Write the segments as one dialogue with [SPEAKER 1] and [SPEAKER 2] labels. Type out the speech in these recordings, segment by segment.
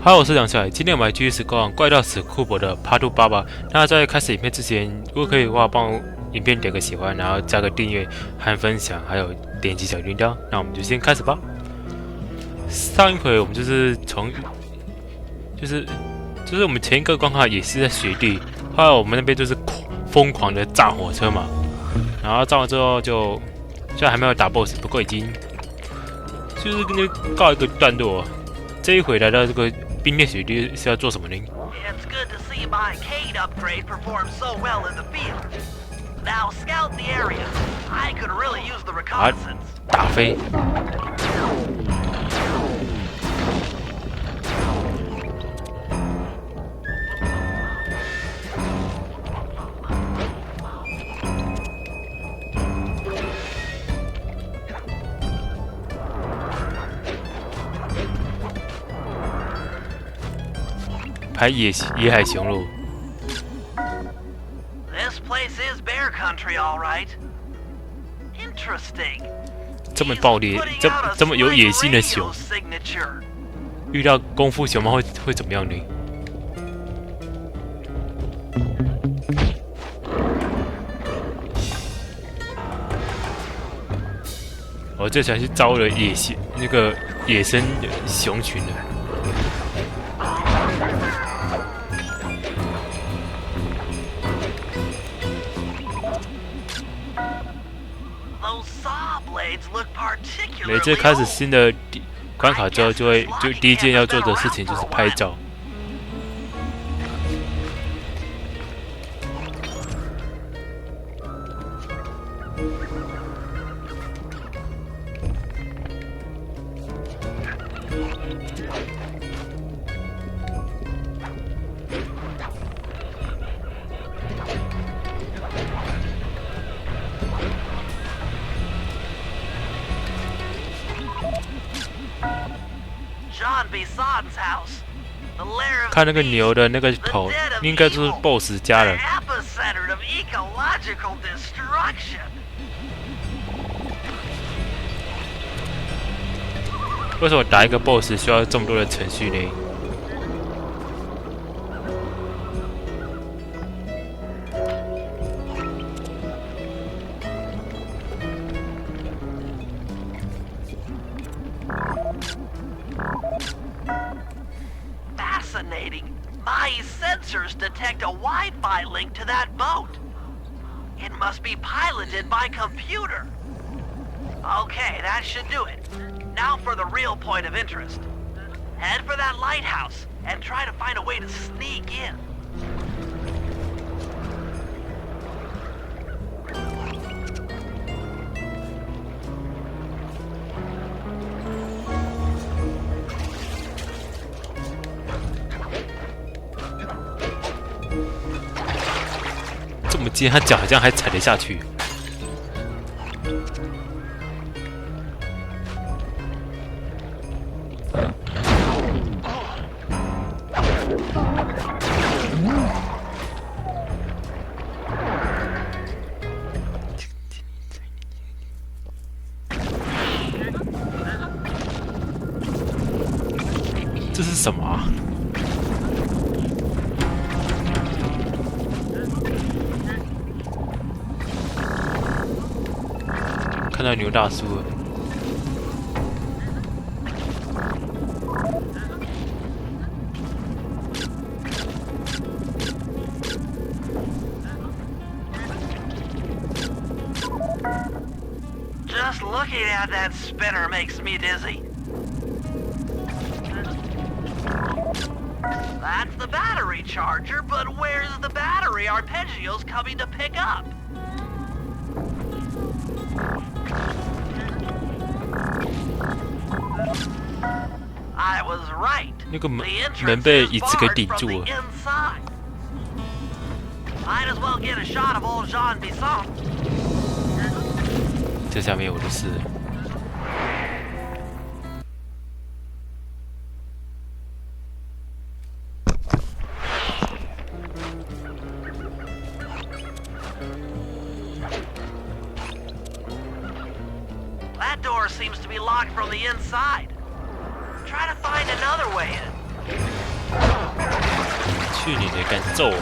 [SPEAKER 1] Hello， 我是梁小雨，今天我们来继续实况《怪盗史库柏的 Part 2爸爸。那在开始影片之前，如果可以的话，帮我影片点个喜欢，然后加个订阅和分享，还有点击小铃铛。那我们就先开始吧。上一回我们就是我们前一个关卡也是在雪地，后来我们那边就是疯狂的炸火车嘛，然后炸完之后就虽然还没有打 BOSS， 不过已经就是跟那告一个段落。这一回来到这个冰面雪地是要做什么呢？
[SPEAKER 2] It's good to see my arcade upgrade perform so well in the field. Now scout the area. I could really use the reconnaissance.
[SPEAKER 1] 打飞。拍野海雄鹿。
[SPEAKER 2] This place is bear country, all right. Interesting.
[SPEAKER 1] 这么暴烈，这么有野性的熊，遇到功夫熊猫会怎么样呢？我这才是招了野生熊群的。每次开始新的关卡之后，就第一件要做的事情就是拍照。看那个牛的那个头，应该就是 BOSS 家了。为什么打一个 BOSS 需要这么多的程序呢？My
[SPEAKER 2] sensors detect a Wi-Fi link to that boat. It must be piloted by computer. Okay, that should do it. Now for the real point of interest. Head for that lighthouse and try to find a way to sneak in.
[SPEAKER 1] 今天他脚好像还踩得下去。这是什么啊？看到牛大叔了。
[SPEAKER 2] Just looking at that spinner makes me dizzy. That's the battery charger, but where's the battery arpeggios coming to pick up? I was right.
[SPEAKER 1] 那个门被椅子给顶住了。
[SPEAKER 2] Might as well get a shot of old Jean Bisson.
[SPEAKER 1] 这下面我的事。
[SPEAKER 2] That door seems to be locked from the inside. Try to find another way in.
[SPEAKER 1] 去你的，敢揍我！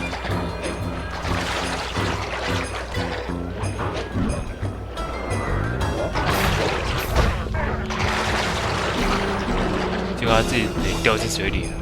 [SPEAKER 1] 结果他自己掉进水里了。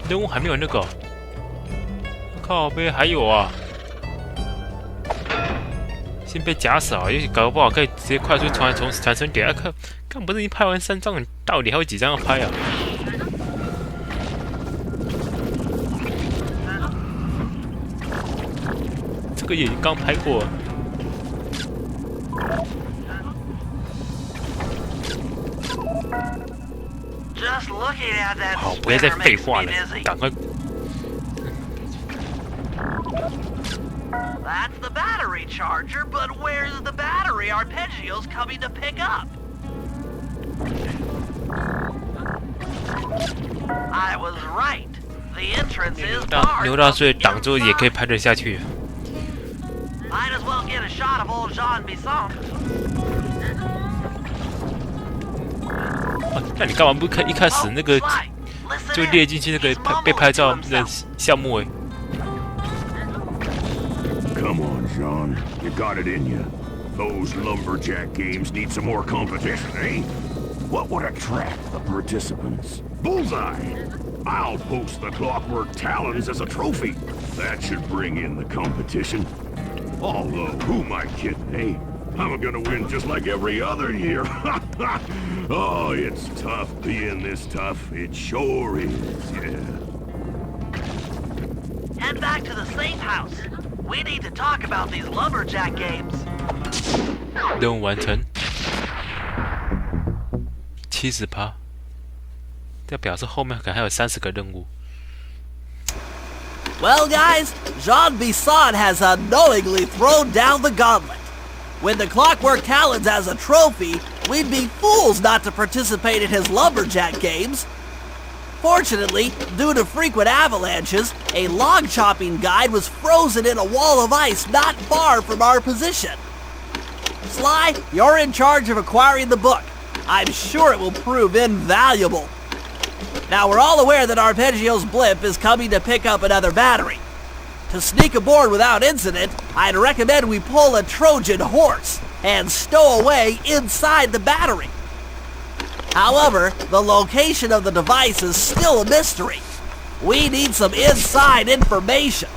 [SPEAKER 1] 任务还没有那个，靠背还有啊！先被夹死啊！也许搞不好可以直接快速传承给他看。看不是已经拍完3张，到底还有几张要拍啊？这个也刚拍过。好，不要再废话了，赶快。
[SPEAKER 2] That's the battery charger, but where's the battery arpeggios coming to pick up? I was right. The entrance is barred.
[SPEAKER 1] 牛大岁挡住也可以拍得下去。
[SPEAKER 2] Might as well get a shot of old Jean Bisson.
[SPEAKER 1] 那你干嘛不看一开始那个就列进去那个被拍照的项目哎
[SPEAKER 3] ？Come on, Jean, you got it in you. Those lumberjack games need some more competition, eh? What would attract the participants? Bullseye! I'll post the clockwork talons as a trophy. That should bring in the competition. Although, who am I kidding, eh? I'm gonna win just like every other year. Oh, it's tough being this tough. It sure is, yeah.
[SPEAKER 2] Head back to the safe house. We need to talk about these lumberjack games.
[SPEAKER 1] 任务完成70%，这表示后面可能还有30个任务。
[SPEAKER 2] Well, guys, Jean Bisson has unknowingly thrown down the gauntlet. With the clockwork talons as a trophy, we'd be fools not to participate in his lumberjack games. Fortunately, due to frequent avalanches, a log chopping guide was frozen in a wall of ice not far from our position. Sly, you're in charge of acquiring the book. I'm sure it will prove invaluable. Now, we're all aware that Arpeggio's blimp is coming to pick up another battery. To sneak aboard without incident, I'd recommend we pull a Trojan horse and stow away inside the battery. However, the location of the device is still a mystery. We need some inside information.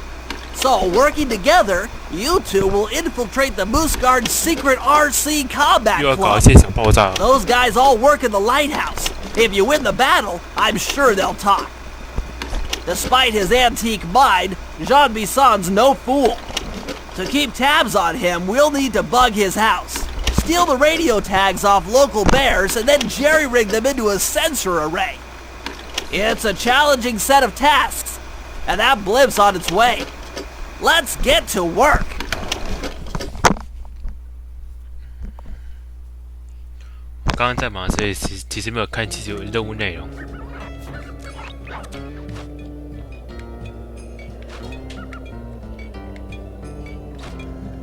[SPEAKER 2] So, working together, you two will infiltrate the Moose Guard's secret RC combat club. Those guys all work in the lighthouse. If you win the battle, I'm sure they'll talk. Despite his antique mind, Jean Bisson's no fool. To keep tabs on him, we'll need to bug his house, steal the radio tags off local bears, and then jerry-rig them into a sensor array. It's a challenging set of tasks, and that blimp's on its way. Let's get to work.
[SPEAKER 1] 我刚刚在忙，所以其实没有看其实有任务内容。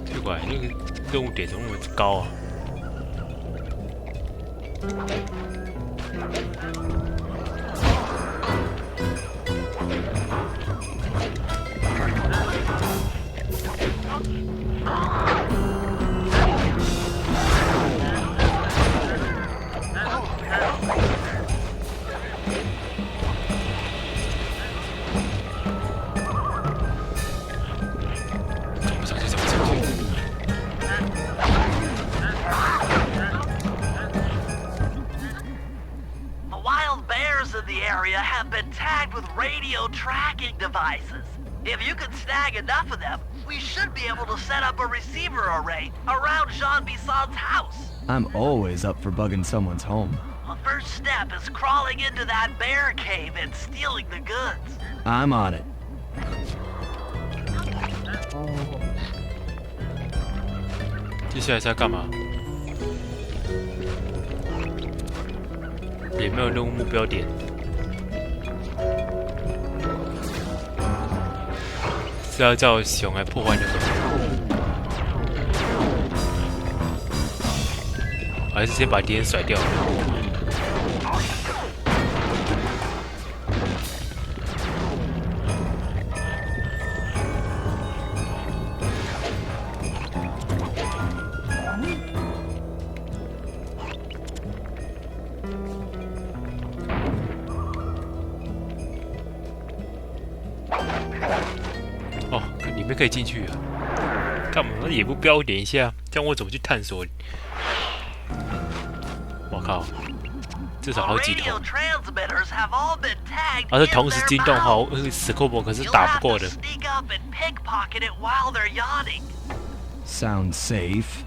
[SPEAKER 1] 奇怪，那个任务点怎么那么高啊？Have
[SPEAKER 2] been tagged with radio tracking devices. If you can snag enough of them, we should be able to set up a receiver array around Jean Bisson's house.
[SPEAKER 4] I'm always up for bugging someone's home.
[SPEAKER 2] The first step is crawling into that bear cave and stealing the goods.
[SPEAKER 4] I'm on it.
[SPEAKER 1] 接下来是要干嘛？也没有任务目标点，是要叫熊来破坏那个，还是先把敌人甩掉？哦，里面可以进去啊！干嘛也不标点一下，这样我怎么去探索？我靠，至少好几头。而是同时惊动后，史库柏可是打不过的。
[SPEAKER 4] Sounds safe.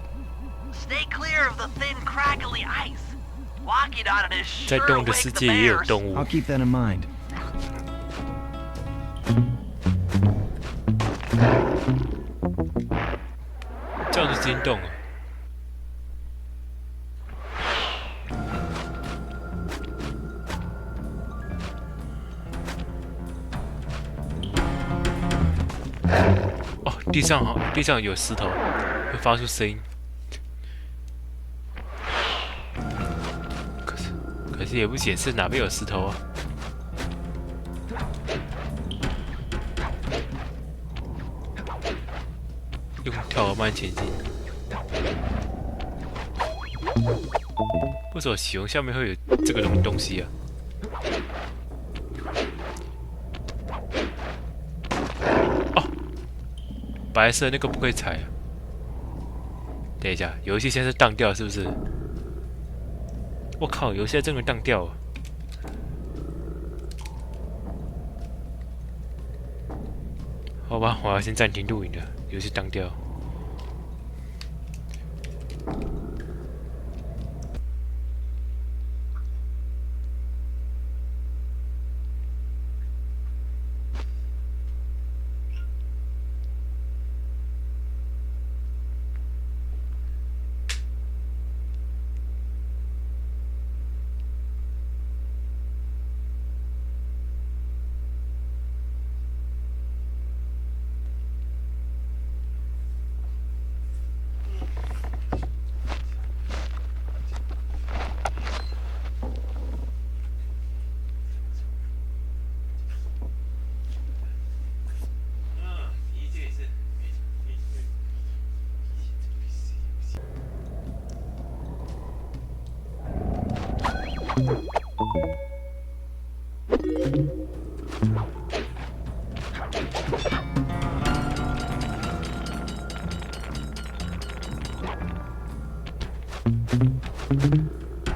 [SPEAKER 1] 在动的世界也有动物。
[SPEAKER 4] I'll keep that in mind.
[SPEAKER 1] 这样是惊动啊！哦，地上有石头，会发出声音。可是也不显示哪边有石头啊。用跳河慢前进。为什么熊下面会有这个东西啊？哦，白色那个不可以踩啊！等一下，游戏现在是当掉是不是？我靠，游戏真的当掉啊！好吧，我要先暂停录影了，游戏当掉。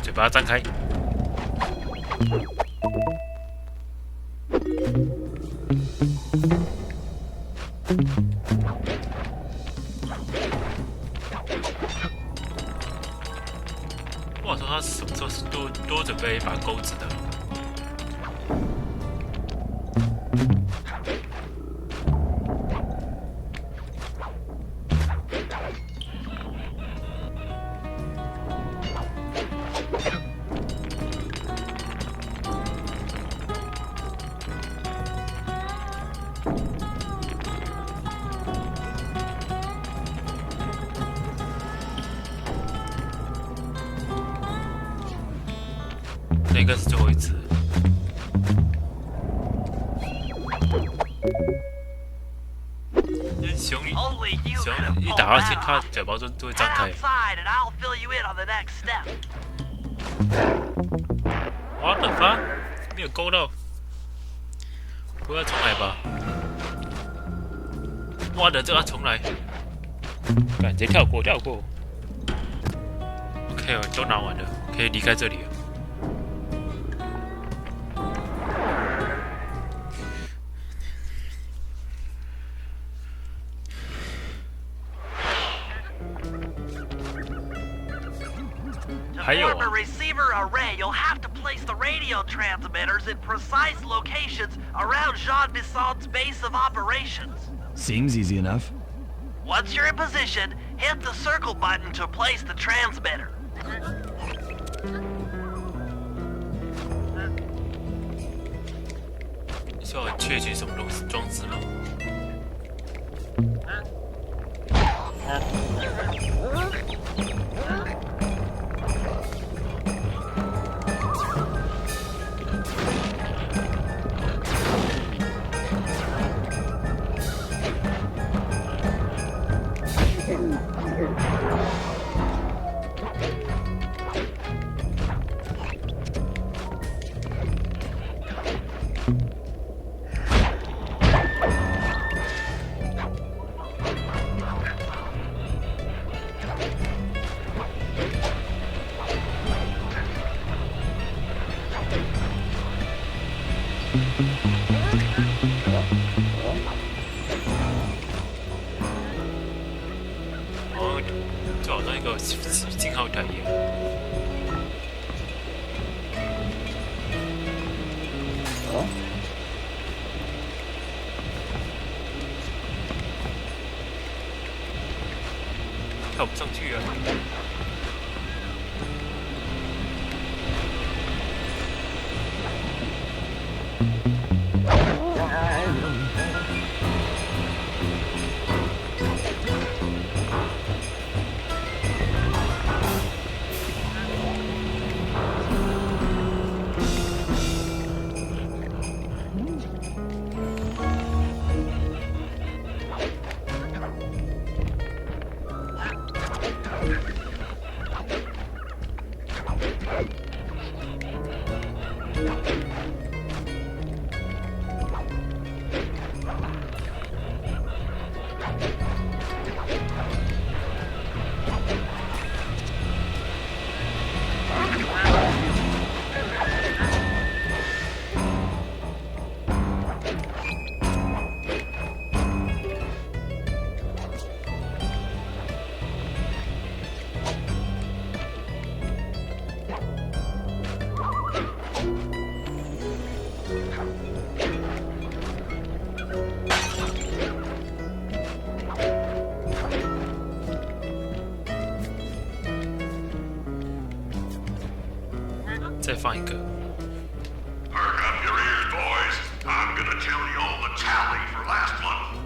[SPEAKER 1] 嘴巴张开。我说他什么时候是多准备一把钩子的？那应该是最后一次。熊一打下去，它嘴巴就会张开。我的妈，没有勾到，不要重来吧。我的这要重来，感觉跳过。OK， 我都拿完了，可以离开这里了。还有啊。
[SPEAKER 2] place the radio transmitters in precise locations around Jean Bisson's base of operations.
[SPEAKER 4] Seems easy enough.
[SPEAKER 2] Once you're in position, hit the circle button to place the transmitter.
[SPEAKER 1] 需要确取什么东西装置吗？哦，就好像一个信号台一样。跳不上去啊！再放一个。
[SPEAKER 3] Perk up your ears, boys. I'm gonna tell you all the tally for last month.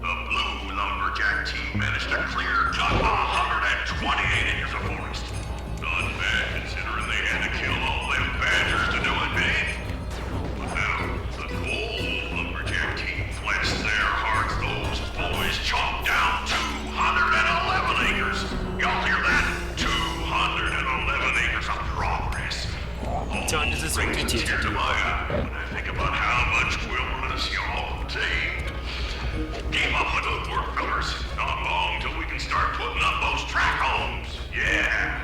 [SPEAKER 3] The blue lumberjack team managed to clear just 128 acres of forest. Not bad considering they had to kill all them badgers to do it, eh? But now, the gold lumberjack team flexed their hearts. Those boys chopped down 211 acres. Y'all hear that? 211 acres of progress.
[SPEAKER 1] 这样就是手机解决的。
[SPEAKER 3] When I think about how much wilderness y'all tamed. Keep up the good work, fellas. Not long till we can start putting up those track homes. Yeah.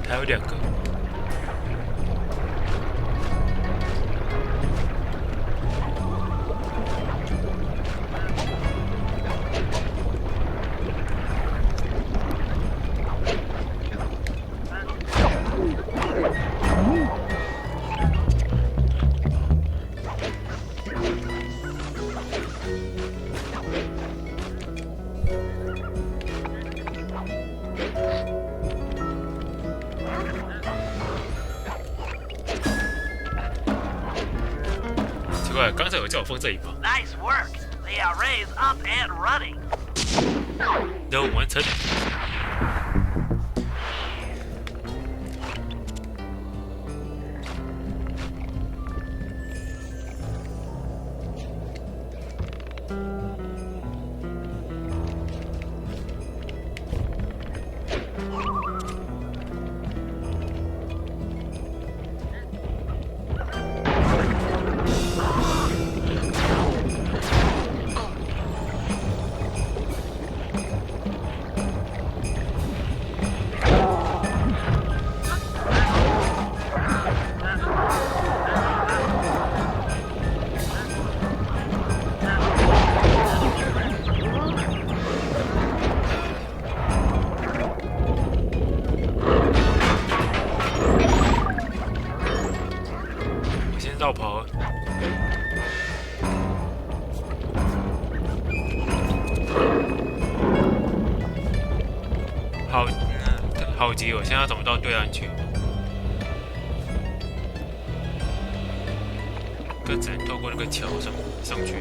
[SPEAKER 1] 还有2个。 奇怪，刚才有叫我放这里吗？
[SPEAKER 2] Nice work. The array's up and running.
[SPEAKER 1] 任务完成。好急哦！现在要怎么到对岸去？就只能透过那个桥上去。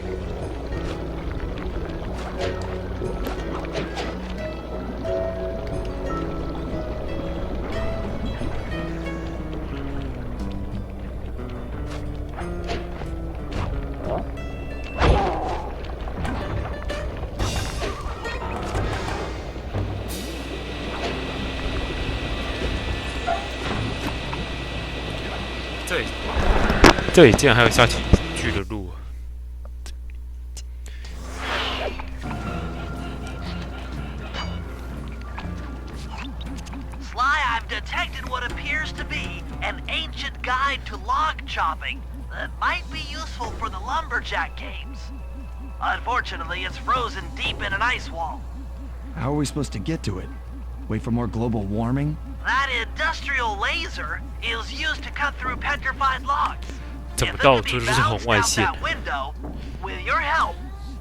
[SPEAKER 1] 这里竟然还有下去的路啊
[SPEAKER 2] ！Sly, I've detected what appears to be an ancient guide to log chopping that might be useful for the lumberjack games. Unfortunately, it's frozen deep in an ice wall.
[SPEAKER 4] How are we supposed to get to it? Wait for more global warming?
[SPEAKER 2] That industrial laser is used to cut through petrified logs.
[SPEAKER 1] 怎么到处都是红外线
[SPEAKER 2] With your help,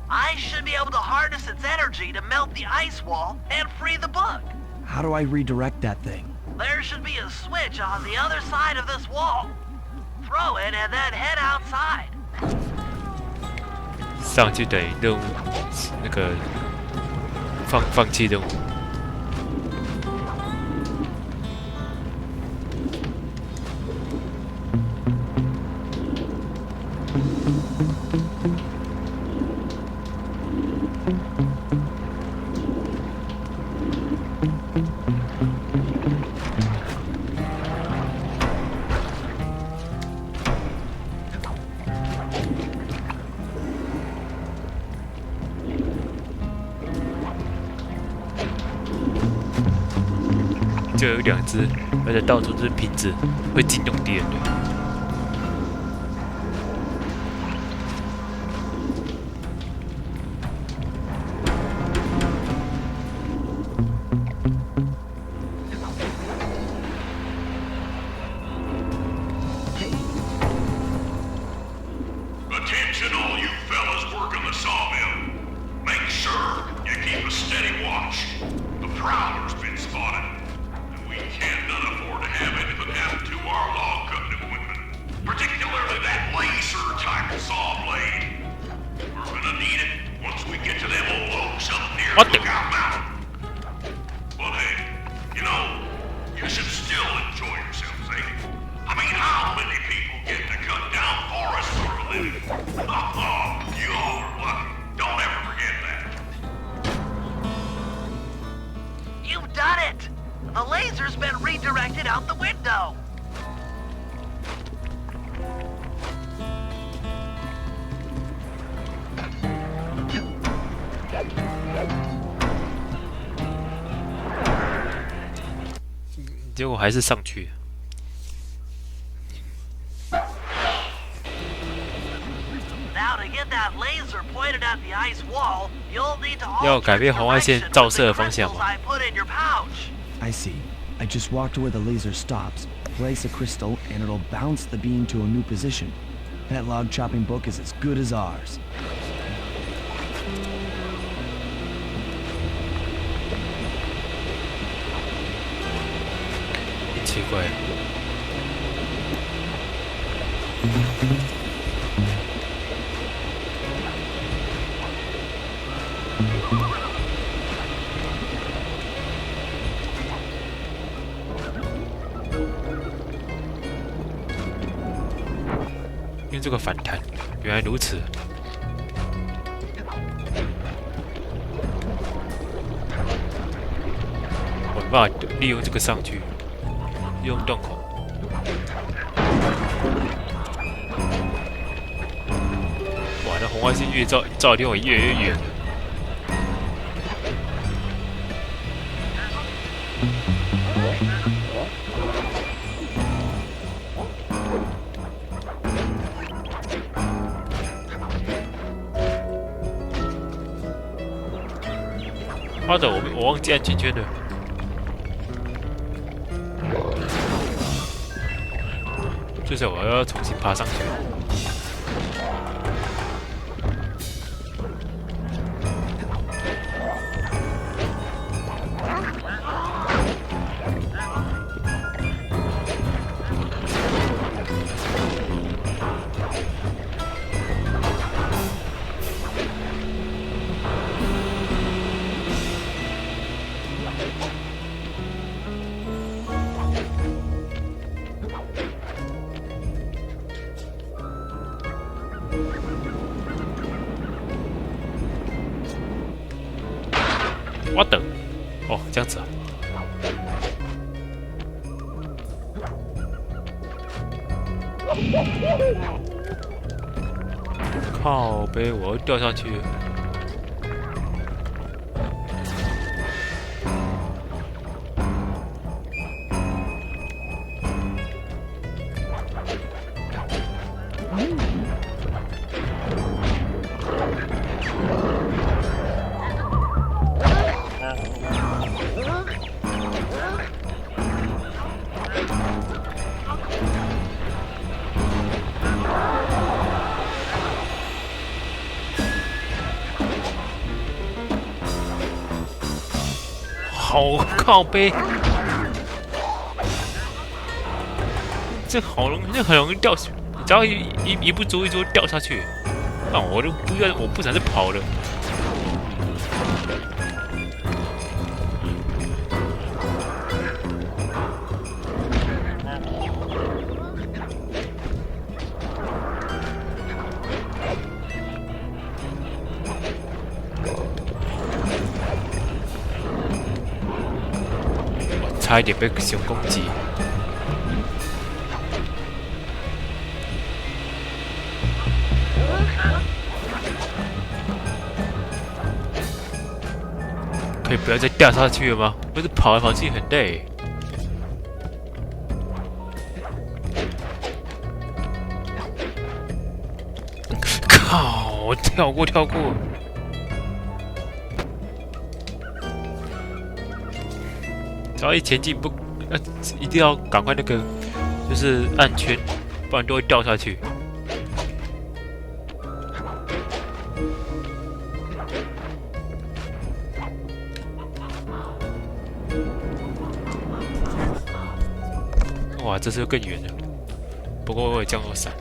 [SPEAKER 2] I should be able to harness its energy to melt the ice wall and free the bug.
[SPEAKER 4] How do I redirect that thing?
[SPEAKER 2] There should be a switch on the other side of this wall. Throw it and then head outside.
[SPEAKER 1] 上去等于任务那个放弃任务。就有2只，而且到处都是瓶子，会惊动敌人的。
[SPEAKER 3] Attention, all you fellas working the sawmill. Make sure you keep a steady watch. The prowler's been spotted. We cannot afford to have anything happen to our log cutting equipment, particularly that laser-type saw blade. We're gonna need it once we get to them old oaks up near Lookout Mountain. But hey, you know, you should still enjoy yourselves, eh? I mean, how many people get to cut down forests for a living? You all are lucky. Don't ever forget that.
[SPEAKER 2] You've done it! The laser's been redirected out the window.
[SPEAKER 1] "结果还是上去。
[SPEAKER 2] Now to get that laser pointed at the ice wall, you'll need to
[SPEAKER 1] 要
[SPEAKER 2] alter
[SPEAKER 1] 改变
[SPEAKER 2] the
[SPEAKER 1] 红外线
[SPEAKER 2] direction
[SPEAKER 1] 照
[SPEAKER 2] of
[SPEAKER 1] 射的
[SPEAKER 2] the
[SPEAKER 1] 方向
[SPEAKER 2] crystals
[SPEAKER 1] 吗？
[SPEAKER 2] I put in your pouch.
[SPEAKER 4] I see. I just walk to where the laser stops, place a crystal, and it'll bounce the beam to a new position. That log chopping book is as good as ours.
[SPEAKER 1] 奇怪。因为这个反弹，原来如此。我没办法利用这个上去，用洞口。哇，那红外线越照的离我越来越远。妈的，我忘记按圈圈了。最少我要重新爬上去。我等，哦，这样子啊。靠背，我要掉下去。好靠背，这很容易掉下去，只要一不注意就会掉下去。那我不想再跑了。差一点被熊攻击。可以不要再掉下去了吗？不是跑来跑去很累。靠！我跳过。只要一前进一定要赶快就是按圈，不然都会掉下去。哇，这次又更远了。不过我有降落伞。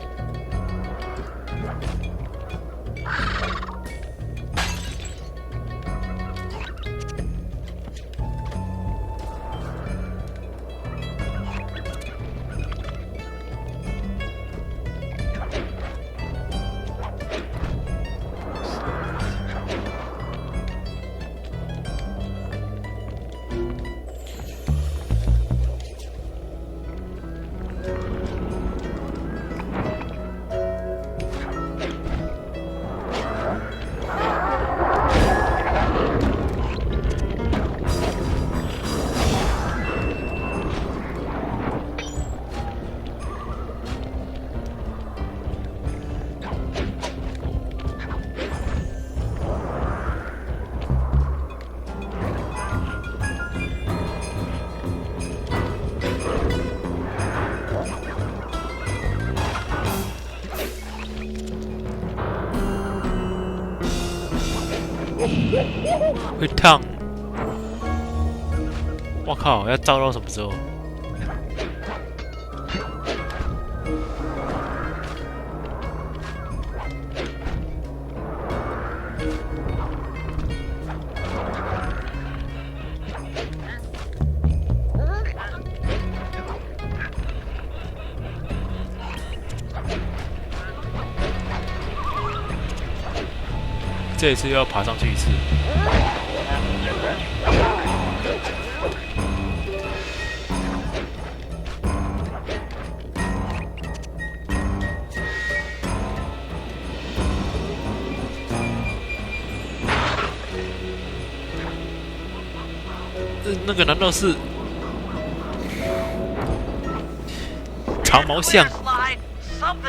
[SPEAKER 1] 会烫！我靠，要照到什么时候？这一次又要爬上去一次。那个难道是长毛象？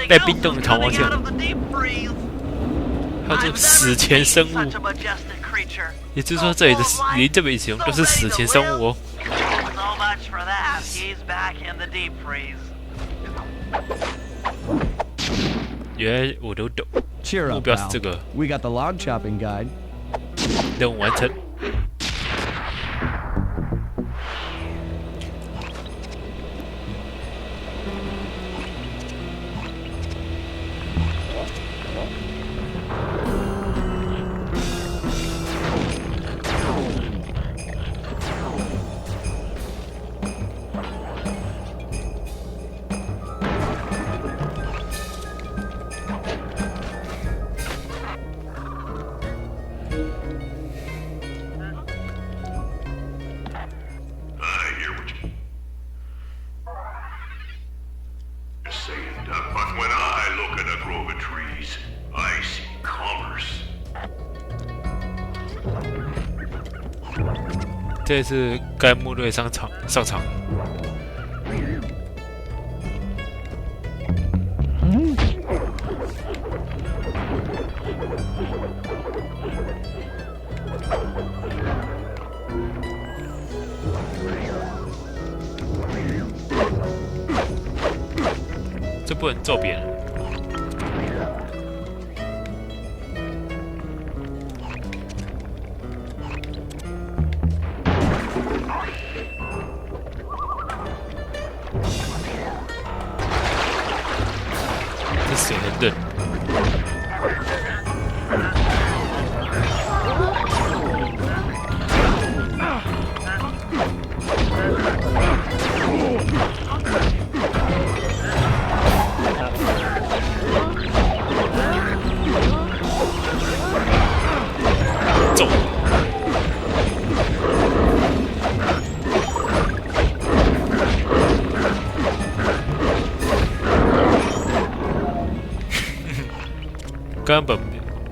[SPEAKER 1] 带冰冻的长毛象？还有这史前生物，也就是说这里的离这边形容都是史前生物哦。原来我都懂，目标是这个。
[SPEAKER 4] We got the log chopping guide.
[SPEAKER 1] 任务完成。这次该穆瑞上场。这不能揍别人。这谁能认？走。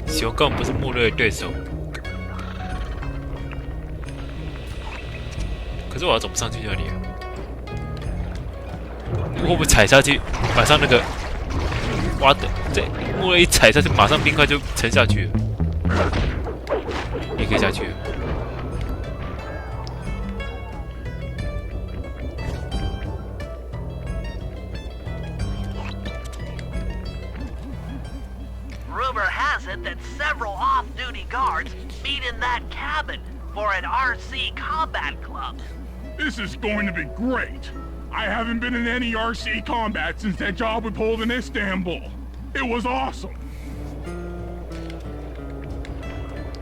[SPEAKER 1] 熊根本不是穆瑞的对手，可是我要怎么上去那里啊？我会不会踩下去，马上那个哇的，这穆瑞一踩下去，马上冰块就沉下去了，也可以下去了。
[SPEAKER 2] Rumor has it that several off-duty guards meet in that cabin for an RC combat club.
[SPEAKER 5] This is going to be great. I haven't been in any RC combat since that job we pulled in Istanbul. It was awesome.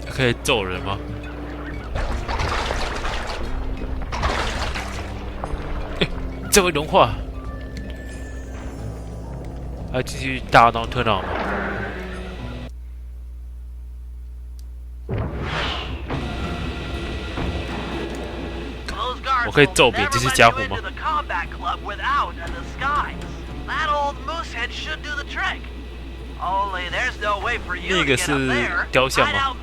[SPEAKER 1] 可以揍人吗？这会融化，还继续大闹特闹吗？我可以揍扁这些家伙吗？那个是雕像吗？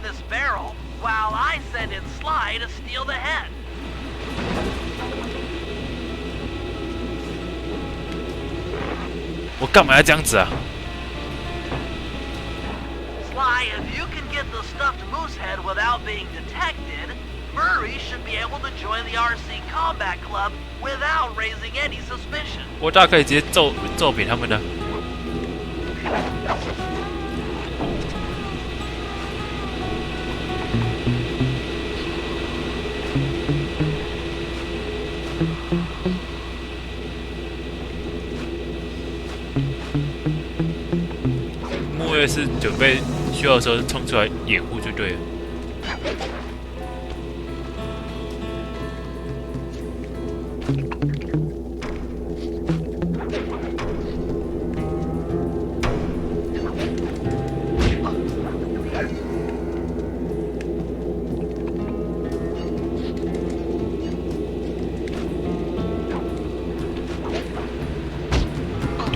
[SPEAKER 1] 我干嘛要这样子啊
[SPEAKER 2] ？Sly, if you can get the stuffed moose head without being detected, Furry should be able to join the RC Combat Club without raising any suspicion.
[SPEAKER 1] 我大可以直接揍扁他们的。木卫是准备需要的时候冲出来掩护就对了。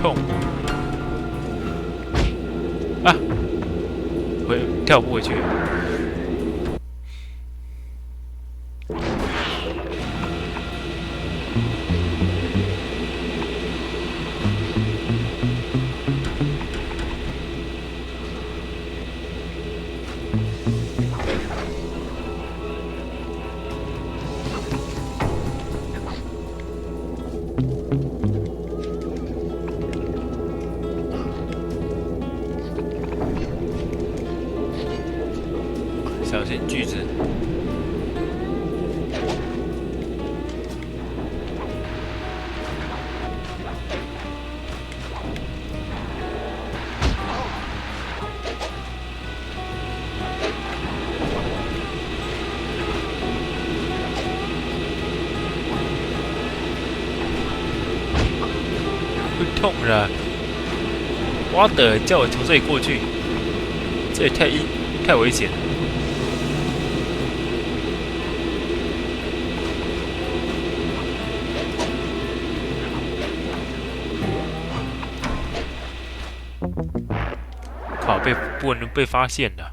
[SPEAKER 1] 痛啊！跳不回去。小心锯子。会痛的，我的，叫我从这里过去，这也太危险了。靠，不能被发现的。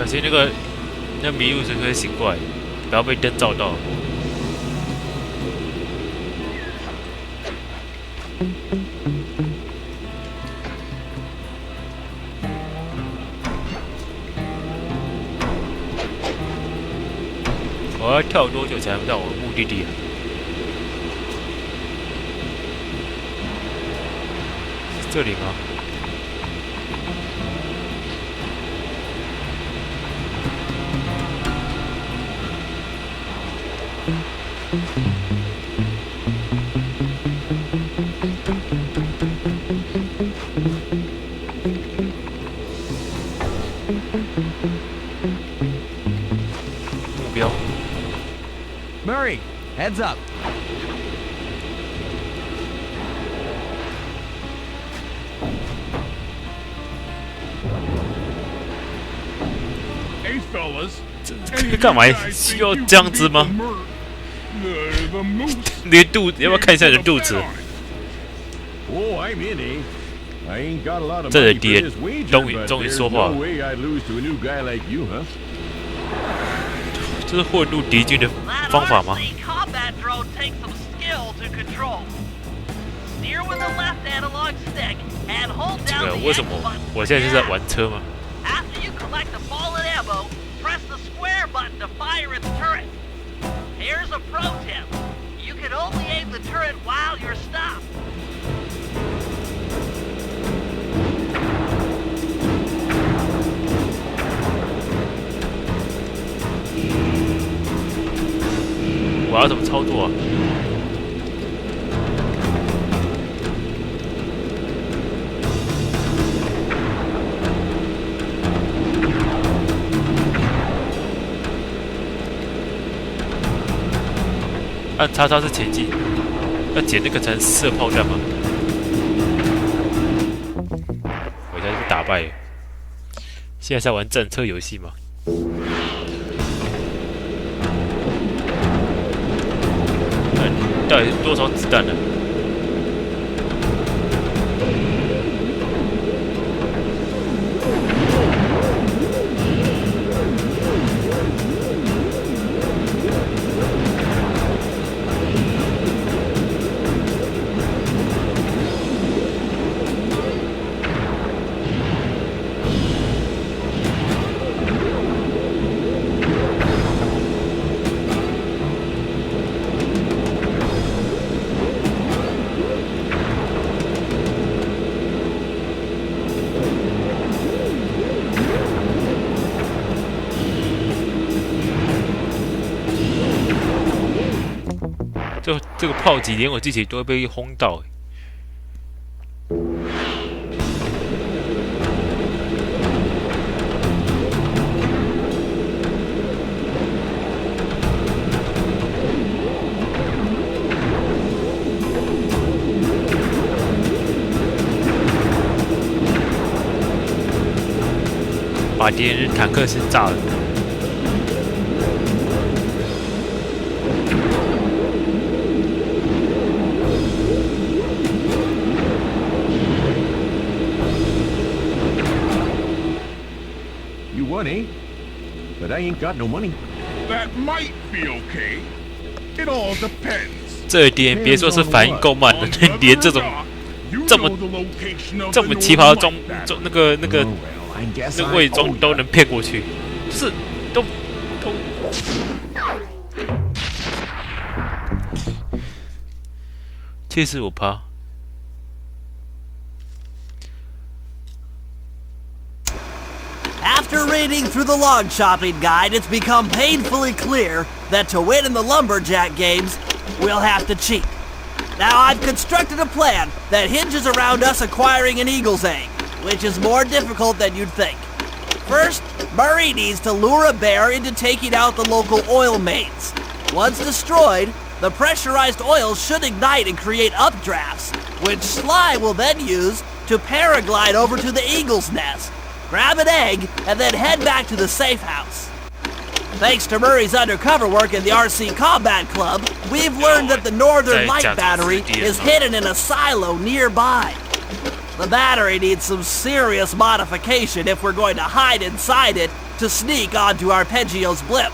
[SPEAKER 1] 小心那迷路时会醒过来，不要被灯照到。我要跳多久才能到我的目的地啊？是这里吗？目标。
[SPEAKER 4] Murray, heads up.
[SPEAKER 5] Hey, fellas.
[SPEAKER 1] 干嘛需要这样子吗？你的肚子要不要看一下你的肚子？
[SPEAKER 3] Oh, I'm in, eh? I ain't got a lot of
[SPEAKER 1] 这
[SPEAKER 3] money
[SPEAKER 1] 人
[SPEAKER 3] for
[SPEAKER 1] 爹
[SPEAKER 3] this wager, but
[SPEAKER 1] 终于
[SPEAKER 3] there's
[SPEAKER 1] 说话
[SPEAKER 3] no way I'd lose to a new guy like you, huh?
[SPEAKER 1] 这是混入敌军的方法吗？
[SPEAKER 2] That RC combat drone takes some skill to control. Steer with the left analog stick and hold
[SPEAKER 1] 这
[SPEAKER 2] down
[SPEAKER 1] 个
[SPEAKER 2] the
[SPEAKER 1] 为
[SPEAKER 2] X
[SPEAKER 1] 什么
[SPEAKER 2] button.
[SPEAKER 1] 我现在是在玩车吗？
[SPEAKER 2] After you collect the fallen ammo, press the square button to fire its turret. Here's a pro tip. You can only aim the turret while you're stopped.
[SPEAKER 1] 我要怎么操作啊？按叉叉是前进，要捡那个才能射炮弹吗？我一下就被打败了。现在在玩战车游戏吗？到底是多少子弹呢？这个炮击连我自己都会被轰到。把敌人坦克先炸了。
[SPEAKER 3] You won, eh? But I ain't got no money.
[SPEAKER 5] That might be okay. It all depends.
[SPEAKER 1] 这一点别说是反应够慢了，连这种这么奇葩的那个
[SPEAKER 3] Well, I guess
[SPEAKER 1] 那
[SPEAKER 3] I
[SPEAKER 1] 伪
[SPEAKER 3] owe
[SPEAKER 1] 装
[SPEAKER 3] you.
[SPEAKER 1] 都能骗过去，就是都75%。
[SPEAKER 6] After reading through the log chopping guide, it's become painfully clear that to win in the lumberjack games, we'll have to cheat. Now, I've constructed a plan that hinges around us acquiring an eagle's egg, which is more difficult than you'd think. First, Murray needs to lure a bear into taking out the local oil mains. Once destroyed, the pressurized oil should ignite and create updrafts, which Sly will then use to paraglide over to the eagle's nest, grab an egg, and then head back to the safe house. Thanks to Murray's undercover work in the RC Combat Club, we've learned that the Northern Light Battery is hidden in a silo nearby. The battery needs some serious modification if we're going to hide inside it to sneak onto Arpeggio's blimp.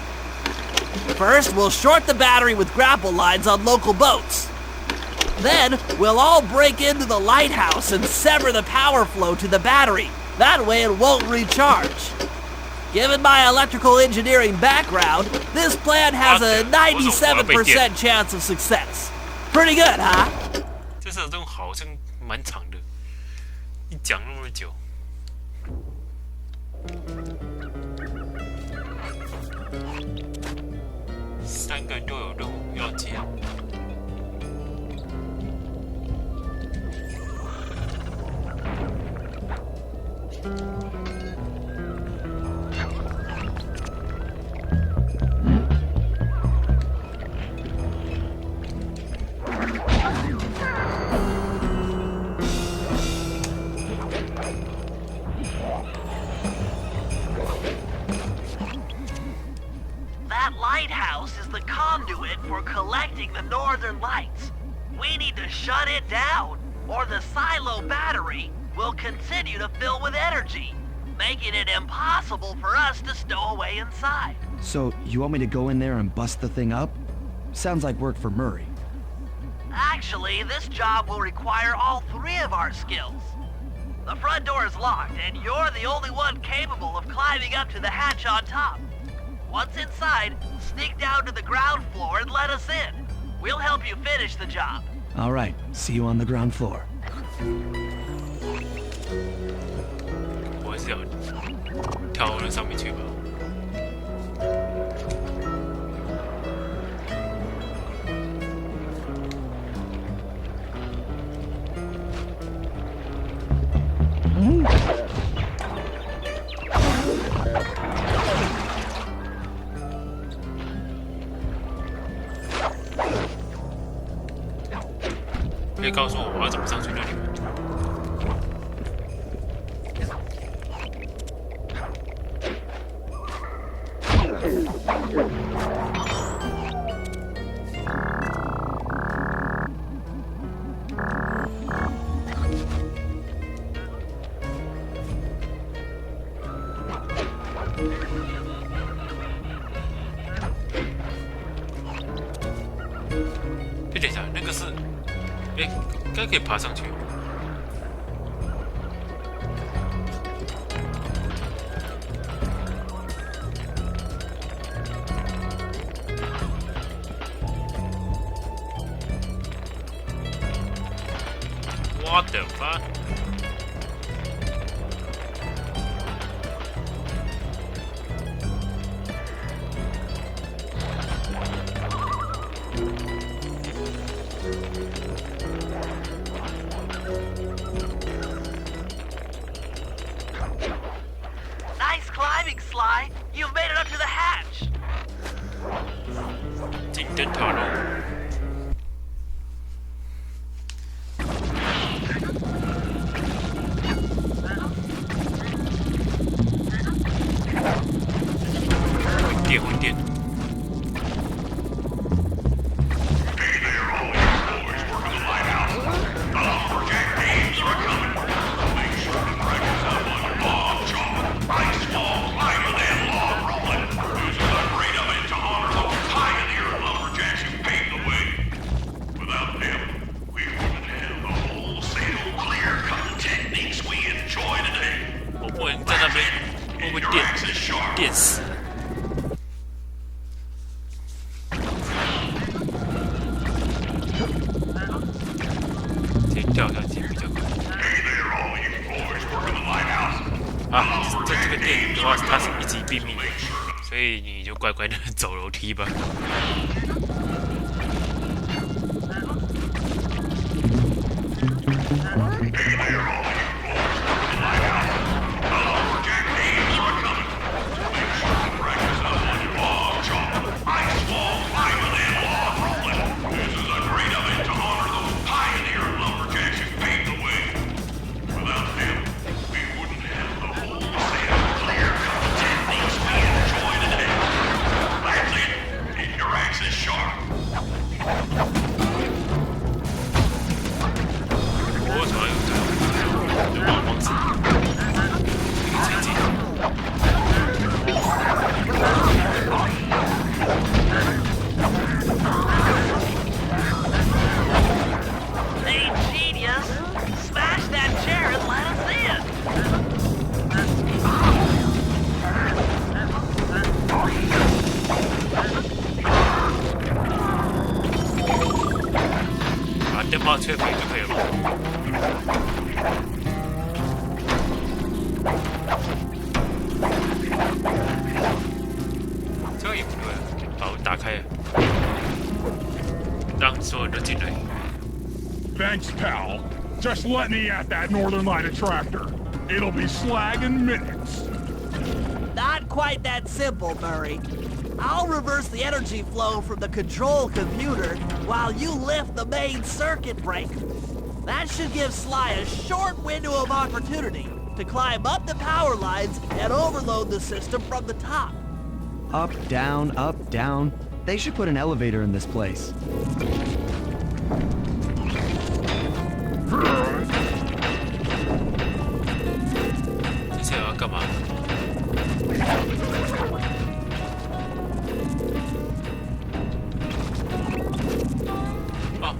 [SPEAKER 6] First, we'll short the battery with grapple lines on local boats. Then, we'll all break into the lighthouse and sever the power flow to the battery. That way it won't recharge. Given my electrical engineering background, this plan has a 97% chance of success. Pretty good, huh?
[SPEAKER 1] 这首歌好像蛮长的，一讲那么久。3个人都有任务要接。
[SPEAKER 2] That lighthouse is the conduit for collecting the northern lights. We need to shut it down, or the silo battery will continue to fill with energy, making it impossible for us to stow away inside.
[SPEAKER 4] So, you want me to go in there and bust the thing up? Sounds like work for Murray.
[SPEAKER 2] Actually, this job will require all 3 of our skills. The front door is locked, and you're the only one capable of climbing up to the hatch on top. Once inside, sneak down to the ground floor and let us in. We'll help you finish the job.
[SPEAKER 4] All right, see you on the ground floor.
[SPEAKER 1] 我还是要跳到上面去吧。可以告诉我要怎么上去那里吗？等一下，那个是，哎，该可以爬上去。What the fuck？
[SPEAKER 2] Nice climbing, Sly. You've made it up to the hatch.
[SPEAKER 1] 金灯塔楼。混电。我不能在那边，会不会电死？掉下去比较快。啊，在这个电影的话，它是一击毙命的，所以你就乖乖的走楼梯吧。
[SPEAKER 3] Sharp.
[SPEAKER 5] Thanks, pal. Just let me at that northern light attractor. It'll be slag in minutes.
[SPEAKER 6] Not quite that simple, Murray. I'll reverse the energy flow from the control computer while you lift the main circuit breaker. That should give Sly a short window of opportunity to climb up the power lines and overload the system from the top.
[SPEAKER 4] Up, down, up, down. They should put an elevator in this place.
[SPEAKER 1] 这是要干嘛？哦，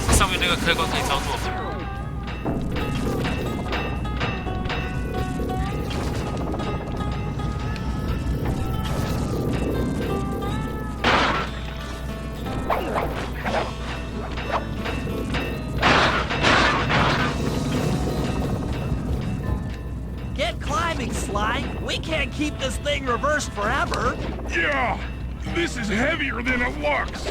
[SPEAKER 1] 这上面那个开关可以操作吗？Sly,
[SPEAKER 6] we can't keep this thing reversed forever.
[SPEAKER 5] Yeah, this is heavier than it looks.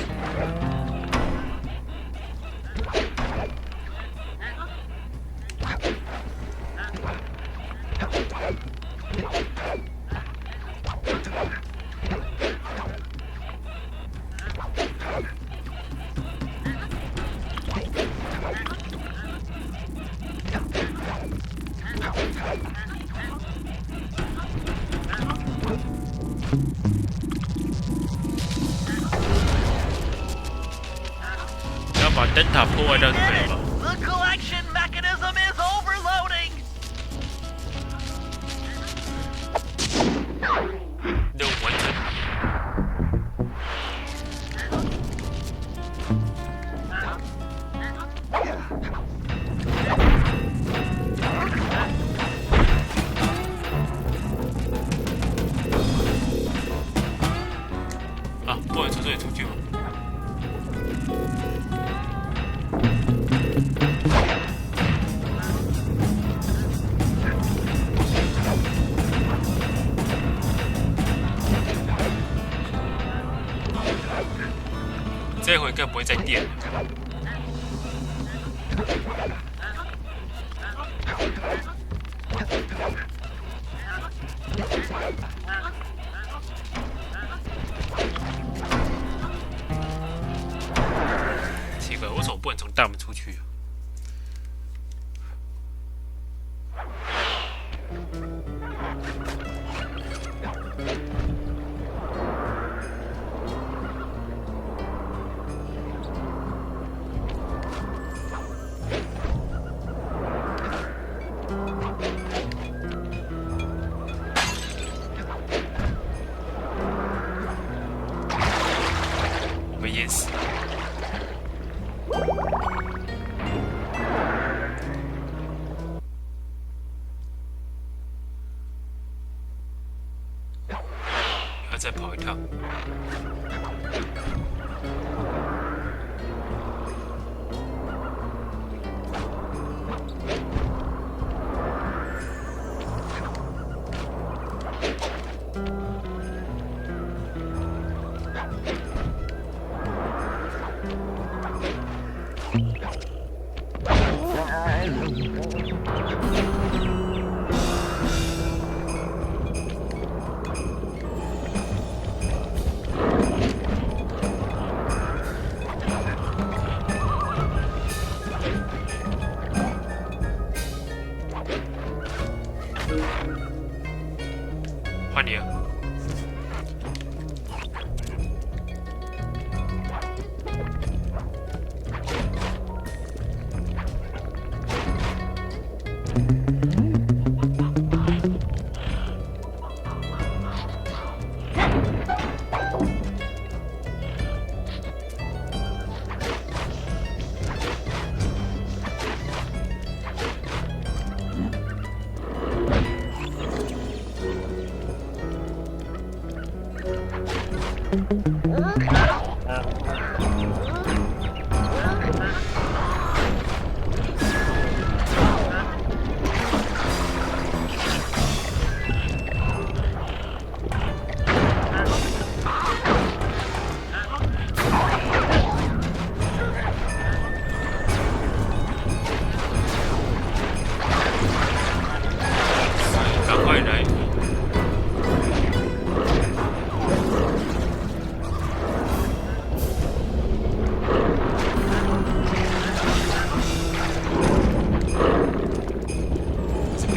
[SPEAKER 1] 灯塔破坏掉就可以了。
[SPEAKER 2] The collection mechanism is overloading.
[SPEAKER 1] 任务完成。啊，不能从这里出去吗？ 这回应该不会再电了。奇怪，为什么不能从大门出去啊？ 被淹死。要再跑一趟。换你了。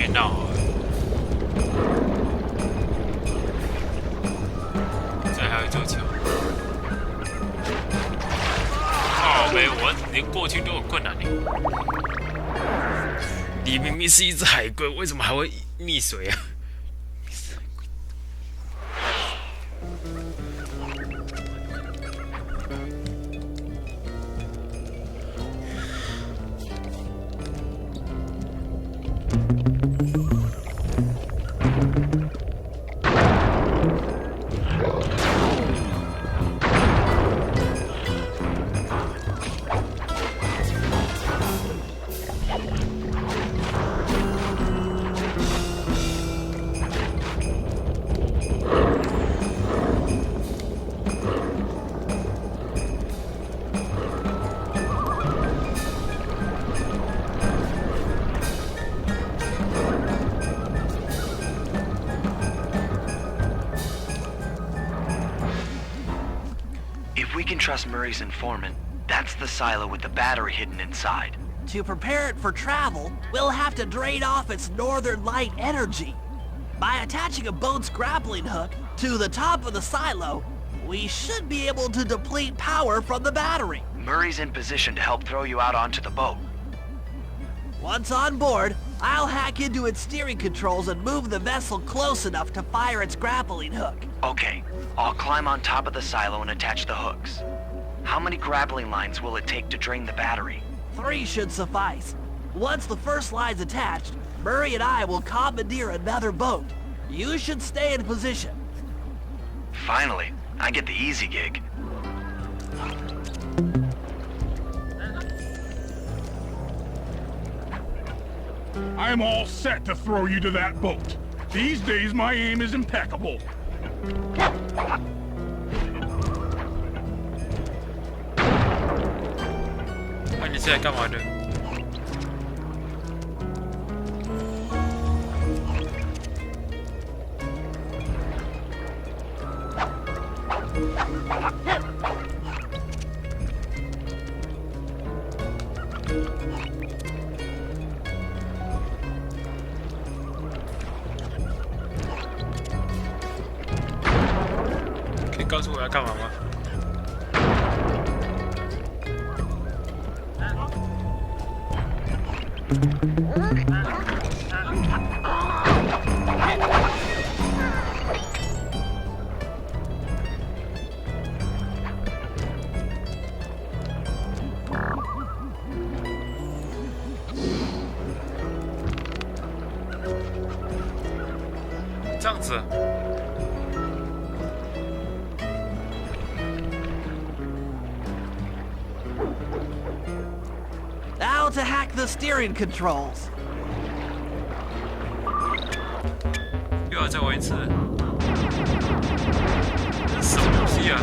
[SPEAKER 1] 别闹好了。这还有一座桥。靠北，我连过去都很困难呢。你明明是一只海龟，为什么还会溺水啊？
[SPEAKER 2] If we can trust Murray's informant, that's the silo with the battery hidden inside.
[SPEAKER 6] To prepare it for travel, we'll have to drain off its northern light energy. By attaching a boat's grappling hook to the top of the silo, we should be able to deplete power from the battery.
[SPEAKER 2] Murray's in position to help throw you out onto the boat.
[SPEAKER 6] Once on board, I'll hack into its steering controls and move the vessel close enough to fire its grappling hook.
[SPEAKER 2] Okay, I'll climb on top of the silo and attach the hooks. How many grappling lines will it take to drain the battery?
[SPEAKER 6] 3 should suffice. Once the first line's attached, Murray and I will commandeer another boat. You should stay in position.
[SPEAKER 2] Finally, I get the easy gig.
[SPEAKER 5] I'm all set to throw you to that boat. These days, my aim is impeccable.
[SPEAKER 1] 那你是来干嘛的？可以告诉我要干嘛吗？ 这样子。
[SPEAKER 6] Now to hack the steering controls.
[SPEAKER 1] 又要再玩一次，这是什么东西啊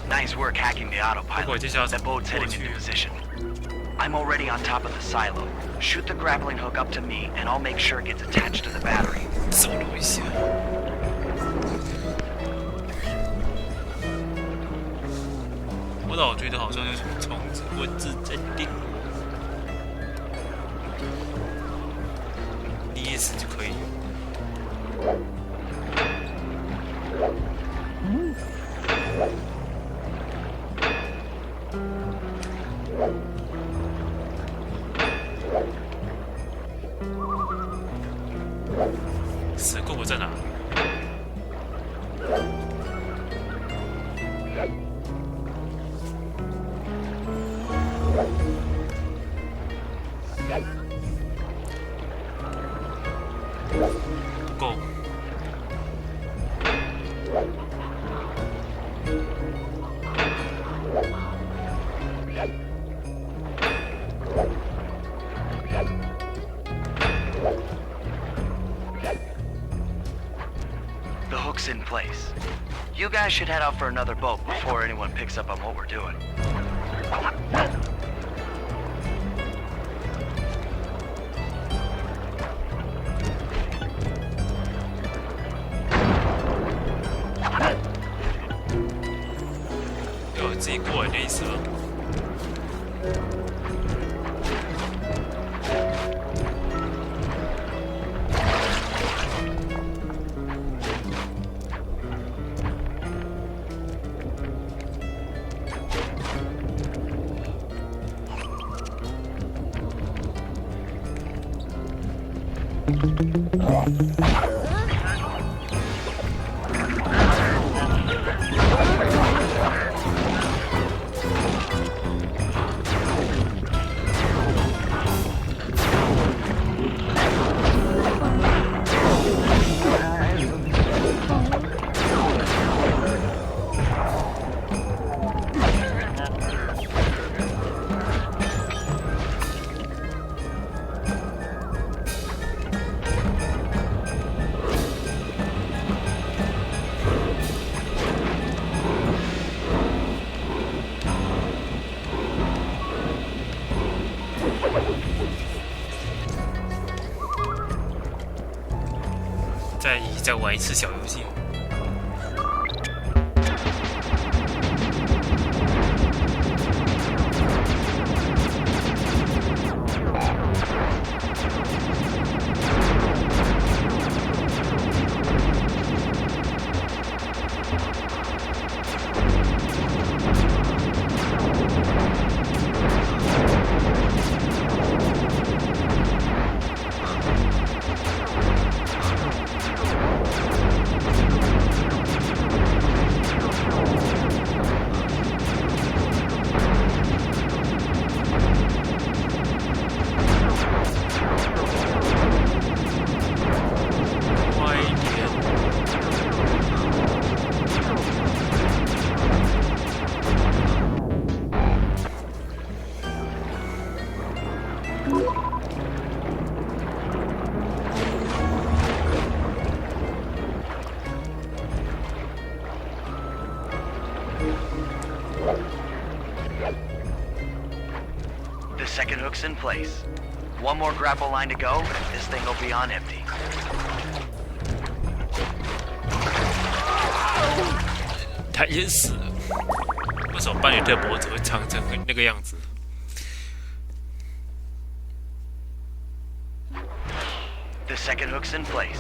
[SPEAKER 1] ？Nice
[SPEAKER 2] work hacking the autopilot. The boat's heading into position. I'm already on top of the silo. Shoot the grappling hook up to me, and I'll make sure it gets attached to the battery.
[SPEAKER 1] 什么东西啊？我老觉得好像有什么虫子文字在定我，捏死就可以。史库柏在哪？
[SPEAKER 2] The hook's in place. You guys should head out for another boat before anyone picks up on what we're doing.
[SPEAKER 1] 有自己过来的意思了。再玩一次小游戏。
[SPEAKER 2] The second hook's in place. One more grapple line to go, and this thing will be on empty.
[SPEAKER 1] 他淹死了。为什么巴里特脖子会长成那个样子？
[SPEAKER 2] The second hook's in place.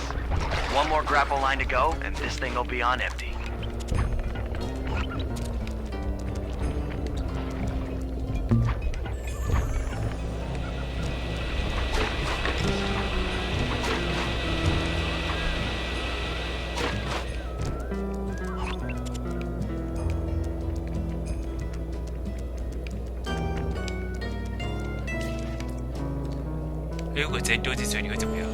[SPEAKER 2] One more grapple line to go, and this thing will be on empty.
[SPEAKER 1] 如果直接丢进水里会怎么样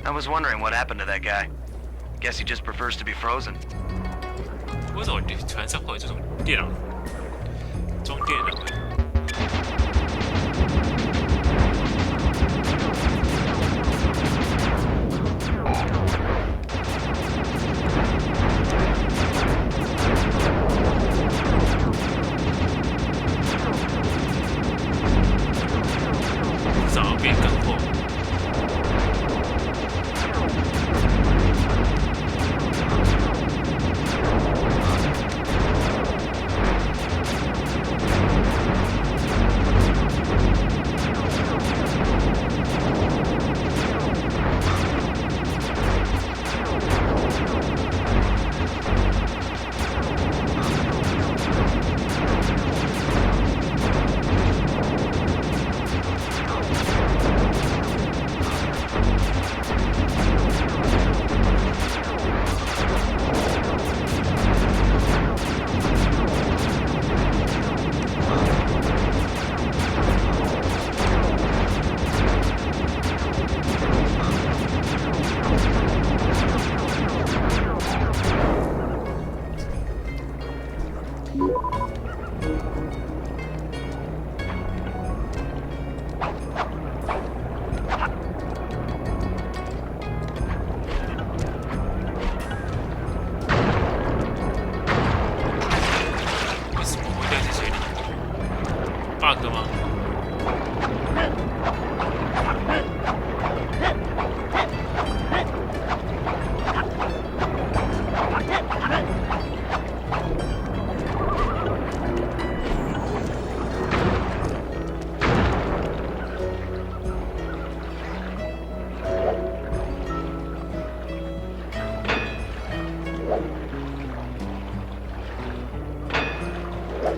[SPEAKER 1] ？I
[SPEAKER 2] was wondering what happened to that guy. Guess he just prefers to be frozen.
[SPEAKER 1] 为什么船上会有这种电脑装电脑的？ 早变更货。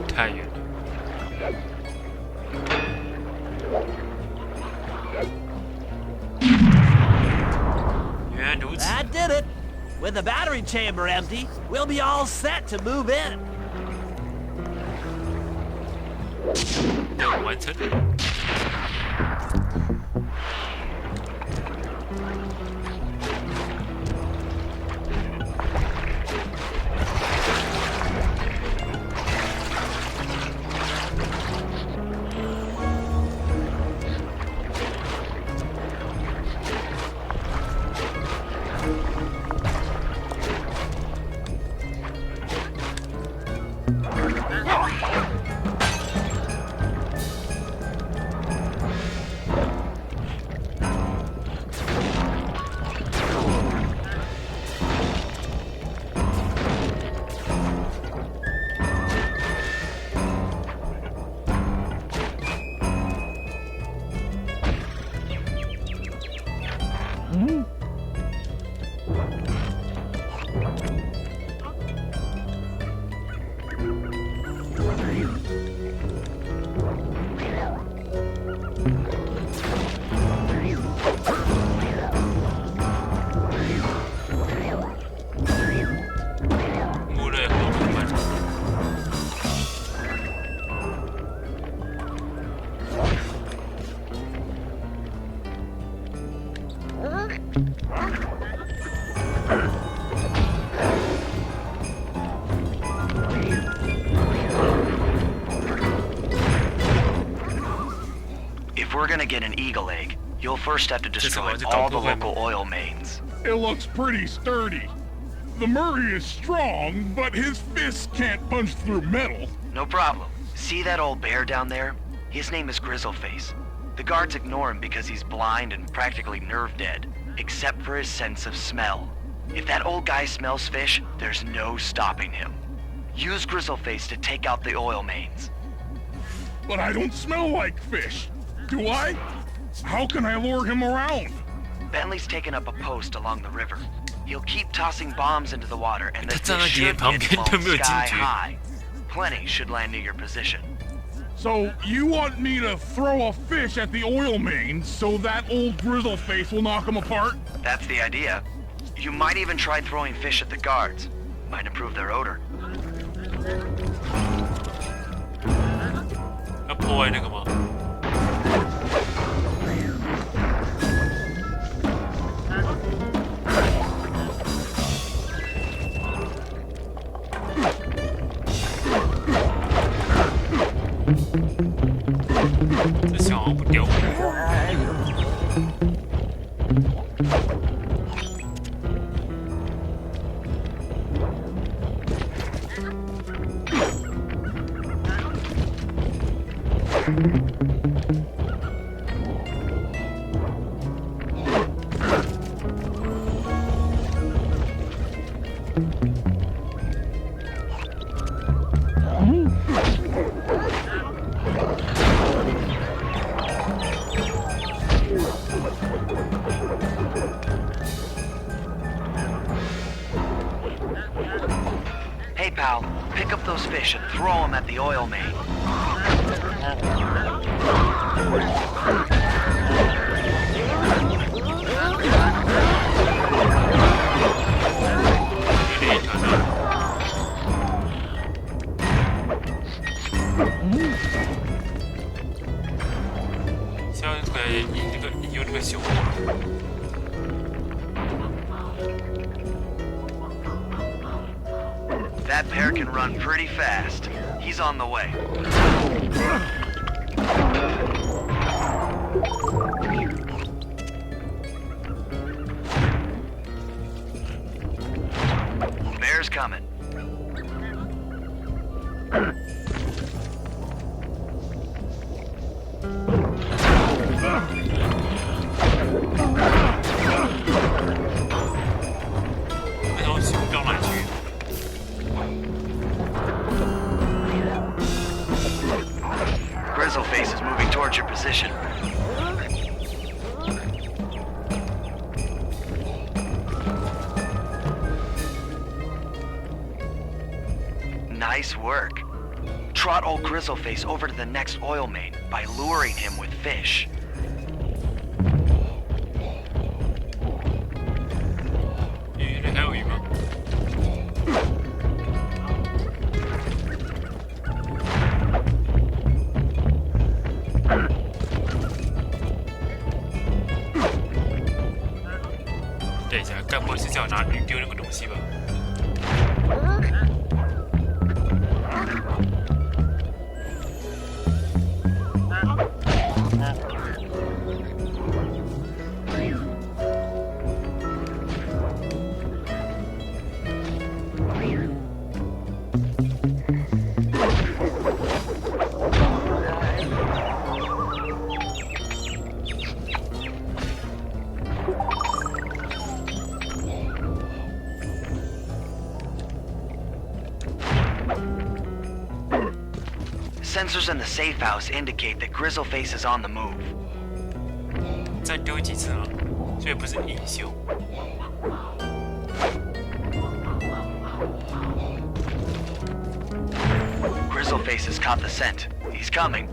[SPEAKER 1] 太远了。原来如此。
[SPEAKER 6] That did it. With the battery chamber empty, we'll be all set to move in.
[SPEAKER 1] 任务完成。
[SPEAKER 2] If we're gonna get an eagle egg, you'll first have to destroy all the local oil mains.
[SPEAKER 5] It looks pretty sturdy. The Murray is strong, but his fists can't punch through metal.
[SPEAKER 2] No problem. See that old bear down there? His name is Grizzleface. The guards ignore him because he's blind and practically nerve dead, except for his sense of smell. If that old guy smells fish, there's no stopping him. Use Grizzleface to take out the oil mains.
[SPEAKER 5] But I don't smell like fish. Do I? How can I lure him around?
[SPEAKER 2] Bentley's taken up a post along the river. He'll keep tossing bombs into the water, and the
[SPEAKER 1] 他站在
[SPEAKER 2] fish
[SPEAKER 1] 敌人
[SPEAKER 2] should
[SPEAKER 1] 旁
[SPEAKER 2] get
[SPEAKER 1] 边都
[SPEAKER 2] flown
[SPEAKER 1] 没有惊
[SPEAKER 2] sky
[SPEAKER 1] 觉。
[SPEAKER 2] high. Plenty should land near your position.
[SPEAKER 5] So you want me to throw a fish at the oil mains so that old Grizzleface will knock him apart?
[SPEAKER 2] That's the idea. You might even try throwing fish at the guards. Might improve their odor.
[SPEAKER 1] 要破坏那个吗？这小孩不屌我。
[SPEAKER 2] Hey pal, pick up those fish and throw them at the oil main. That bear can run pretty fast. He's on the way. Bear's coming. Grizzleface is moving towards your position. Nice work.
[SPEAKER 7] Trot old Grizzleface over to the next oil main by luring him with fish.
[SPEAKER 1] 鱼那还有鱼吗？等一下，该不会是叫我拿鱼丢那个东西吧？
[SPEAKER 7] Sensors in the safe house indicate that Grizzleface is on the move.
[SPEAKER 1] 再丢几次吗？所以不是隐修。
[SPEAKER 7] Grizzleface has caught the scent. He's coming.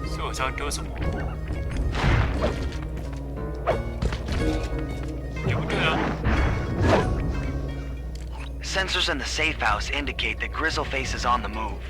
[SPEAKER 1] 所以我是要丢什么？也不对啊。
[SPEAKER 7] Sensors in the safe house indicate that Grizzleface is on the move.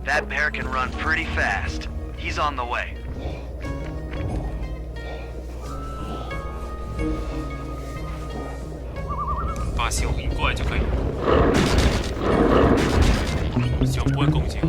[SPEAKER 7] That bear can run pretty fast. He's on the way.
[SPEAKER 1] 把熊引过来就可以。熊不会攻击我。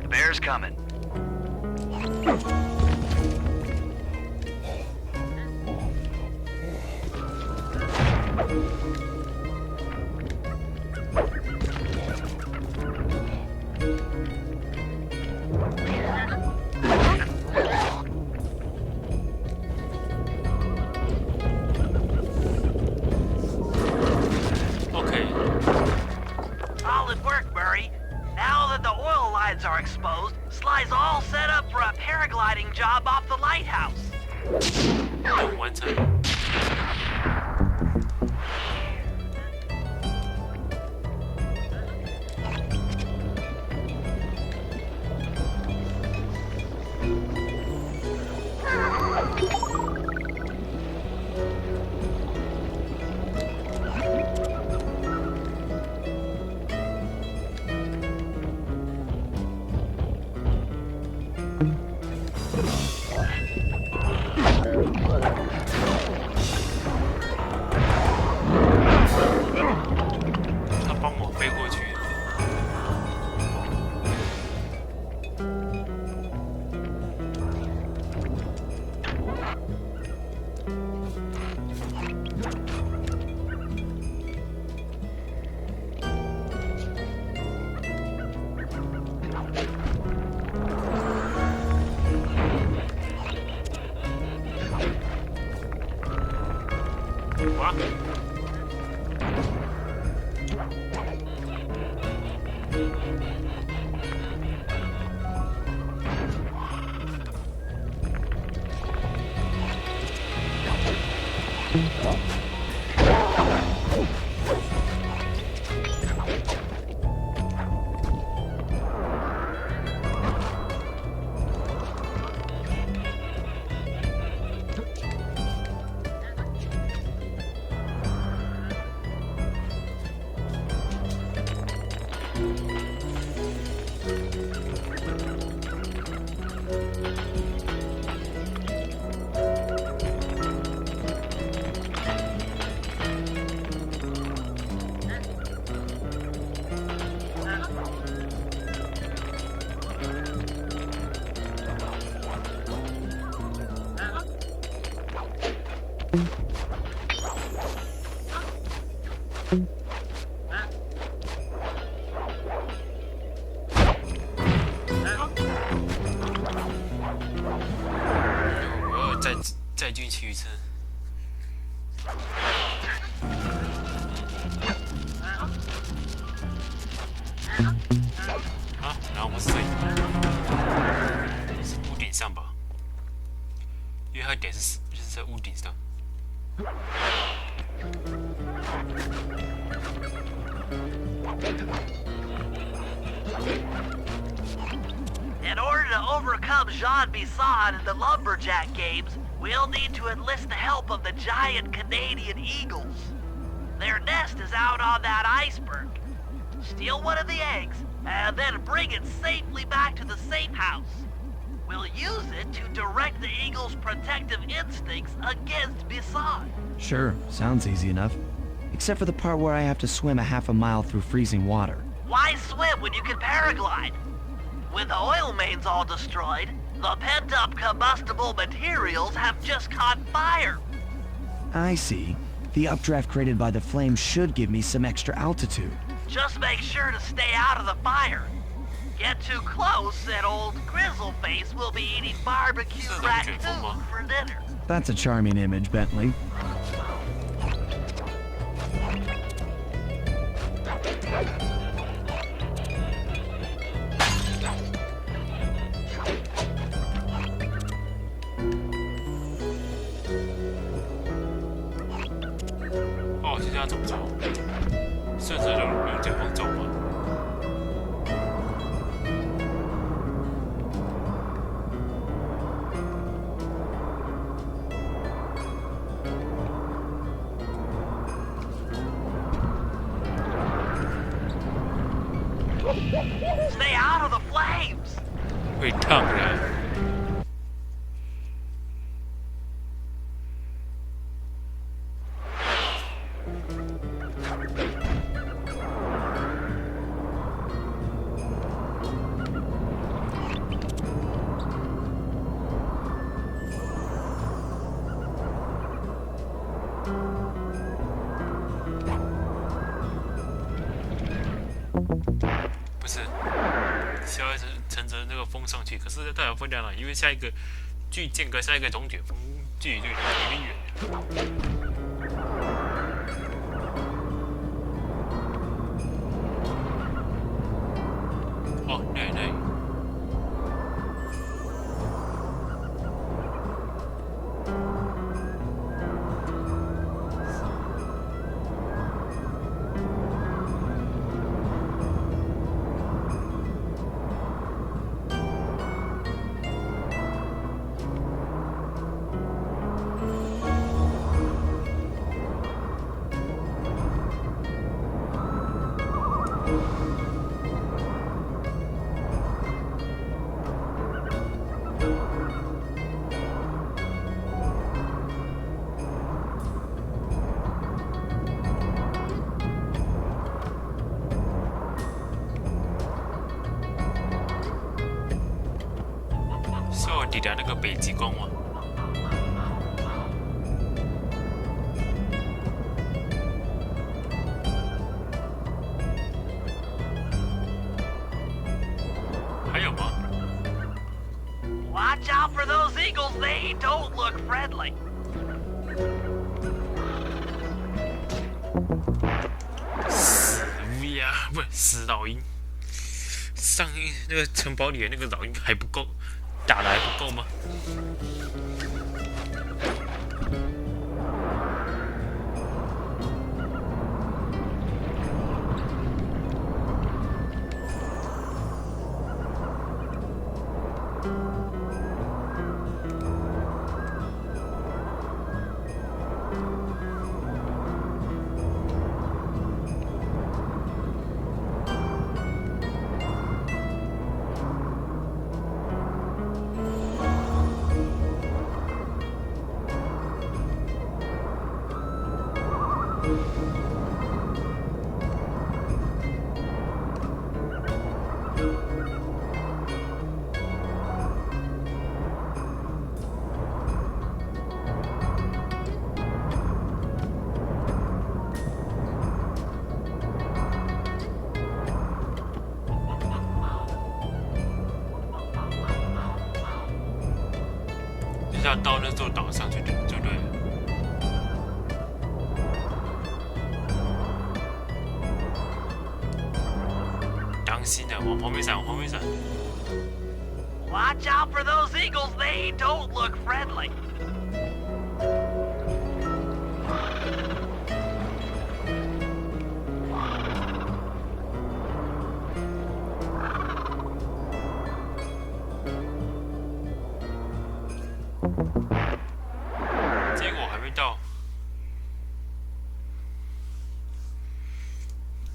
[SPEAKER 7] Bear's coming.
[SPEAKER 2] Solid work, Murray. Now that the oil lines are exposed, Sly's all set up for a paragliding job off the lighthouse.
[SPEAKER 1] 完成。我要再进去一次。啊，然后我是这里，是屋顶上吧？因为它点是在屋顶上。
[SPEAKER 2] In order to overcome Jean Bisson in the Lumberjack games, we'll need to enlist the help of the giant Canadian eagles. Their nest is out on that iceberg. Steal one of the eggs, and then bring it safely back to the safe house. We'll use it to direct the eagle's protective instincts against Bisson.
[SPEAKER 4] Sure, sounds easy enough. Except for the part where I have to swim a half a mile through freezing water.
[SPEAKER 2] Why swim when you can paraglide? With the oil mains all destroyed, the pent-up combustible materials have just caught fire.
[SPEAKER 4] I see. The updraft created by the flames should give me some extra altitude.
[SPEAKER 2] Just make sure to stay out of the fire. Get too close and old Grizzleface will be eating barbecue raccoon for dinner.
[SPEAKER 4] That's a charming image, Bentley.
[SPEAKER 1] Oh, 现在要怎么走？顺着龙卷风走吗？Stay
[SPEAKER 2] out of the flames.
[SPEAKER 1] 会烫的。不是，小孩子乘着那个风上去，可是代表风在哪里？因为下一个距间隔下一个龙卷风距离就有点远。哦，对。是我抵达那个北极光吗？还有吗？
[SPEAKER 2] Watch out for those eagles, they don't look friendly.
[SPEAKER 1] 死乌鸦不是死老鹰，上那个城堡里的那个老鹰还不够，打的还不够吗？下到那座岛上去就对了。当心的，往旁边闪，往旁边闪。
[SPEAKER 2] Watch out for those eagles, they don't look friendly.
[SPEAKER 1] “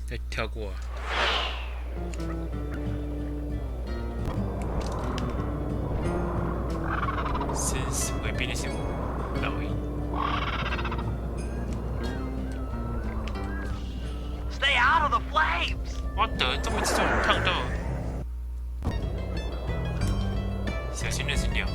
[SPEAKER 1] 再跳过啊！生死回避那些老鹰。
[SPEAKER 2] Stay out of the flames!
[SPEAKER 1] 我的，这么一直就烫到了，小心那只鸟。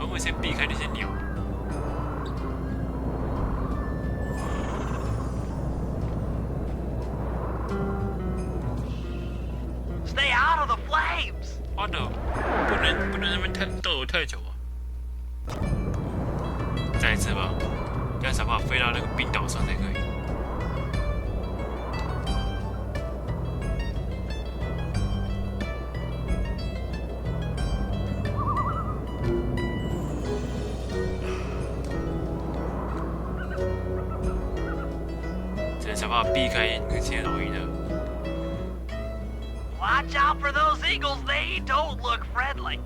[SPEAKER 1] 我先避开那些鸟。
[SPEAKER 2] Stay out of the flames.
[SPEAKER 1] 我的，不能那边逗太久啊！再一次吧，要想办法飞到那个冰岛上才可以。 想办法避开那些老鹰的。
[SPEAKER 2] Watch out for those eagles, they don't look friendly.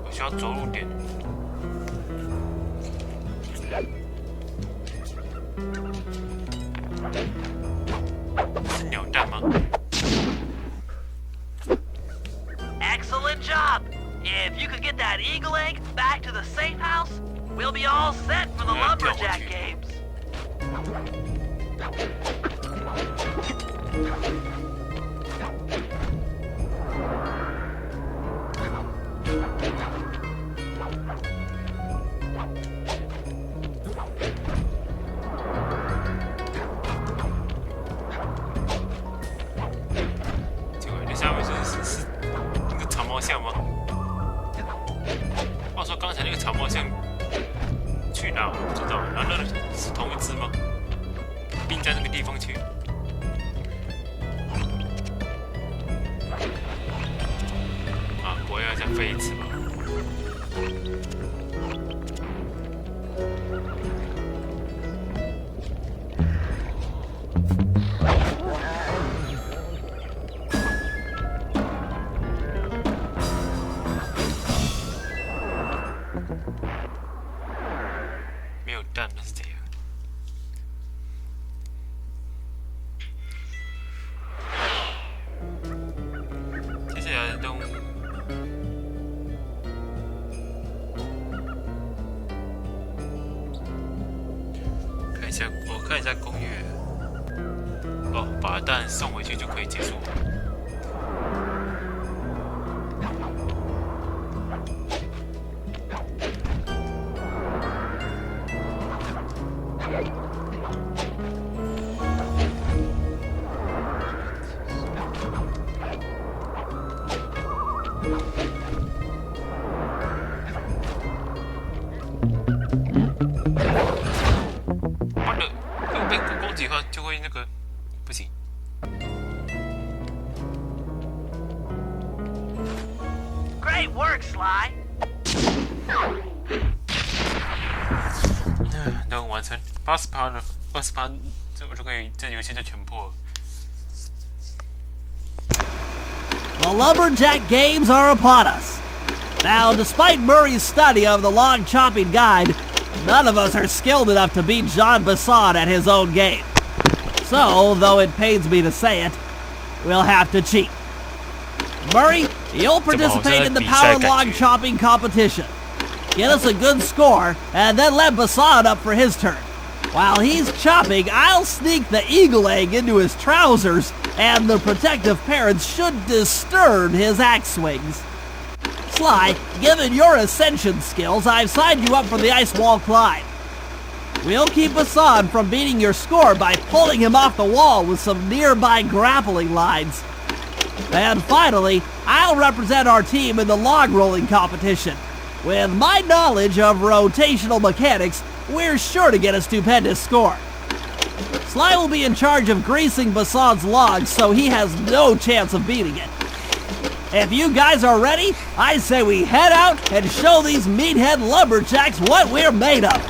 [SPEAKER 1] 我需要着陆点。 是鸟蛋吗
[SPEAKER 2] ？Excellent job! If you could get that eagle egg back to the safe house, we'll be all set for the lumberjack games.
[SPEAKER 1] 像吗？话说刚才那个长毛象去哪？我不知道。难道是同一只吗？并在那个地方去。啊，不会要再飞一次吧？蛋那是怎样？接下来的任务，我看一下攻略。哦，把蛋送回去就可以结束了。 被攻击的话就会那个不行。
[SPEAKER 2] Great work, Sly.
[SPEAKER 1] 任务完成80%了，20%，这我就可以，这游戏就全破了。
[SPEAKER 6] The lumberjack games are upon us. Now, despite Murray's study of the log chopping guide, none of us are skilled enough to beat Jean Bison at his own game. So, though it pains me to say it, we'll have to cheat. Murray, you'll participate in the power log chopping competition. Get us a good score, and then let Bassan up for his turn. While he's chopping, I'll sneak the eagle egg into his trousers, and the protective parents should disturb his axe swings. Sly, given your ascension skills, I've signed you up for the ice wall climb. We'll keep Bassan from beating your score by pulling him off the wall with some nearby grappling lines. And finally, I'll represent our team in the log rolling competition. With my knowledge of rotational mechanics, we're sure to get a stupendous score. Sly will be in charge of greasing Bassan's logs, so he has no chance of beating it. If you guys are ready, I say we head out and show these meathead lumberjacks what we're made of.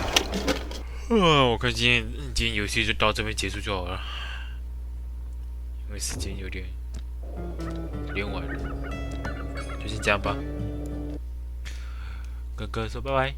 [SPEAKER 1] 我看今天游戏就到这边结束就好了，因为时间有点晚了，就先这样吧。跟哥说拜拜。